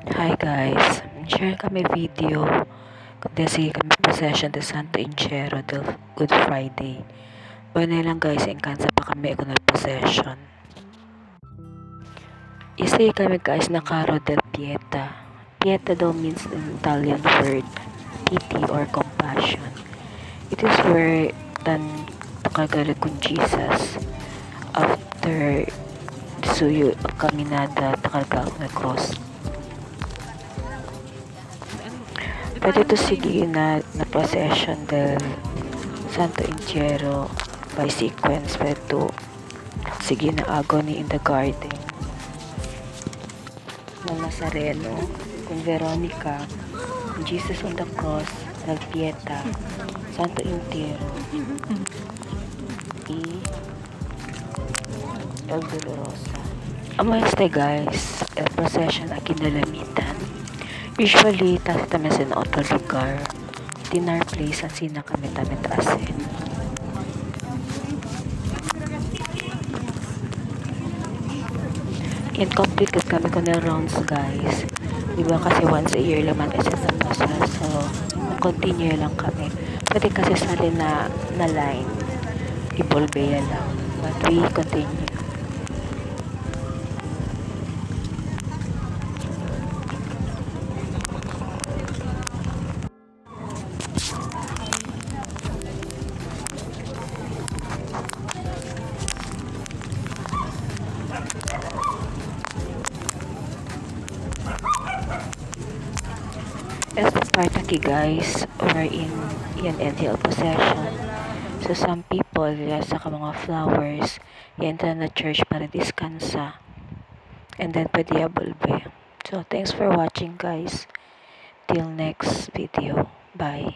Hi guys, share kami video kasi kami procession de Santo Inchero del Good Friday. Bueno lang guys, in kansa pa kami ako na procession. Isa kami guys na Carro del Pieta. Pieta daw means in Italian word pity or compassion. It is where tan takagalit kung Jesus after suyo kaminada takalga na cross. Pwede to sige na procession del Santo Inchero by sequence. Pwede to sige na agony in the garden ng Nazareno, kung Veronica, kung Jesus on the cross, nagpieta, Santo Inchero, El Dolorosa. Amaste guys, el procession a kinalamitan. Usually, tasi tayo sa otro lugar. Dinner place ang sina kami asin. Incomplete kami ko na rounds guys. Diba kasi once a year naman kasi sa Pasal. So, continue lang kami. Pwede kasi sali na line. Ibolbeya lang. But we continue. As the part aki guys, we're in NTL possession. So some people, sa mga flowers, yenta na church para diskansa. And then pwede abulbe. So thanks for watching guys. Till next video. Bye.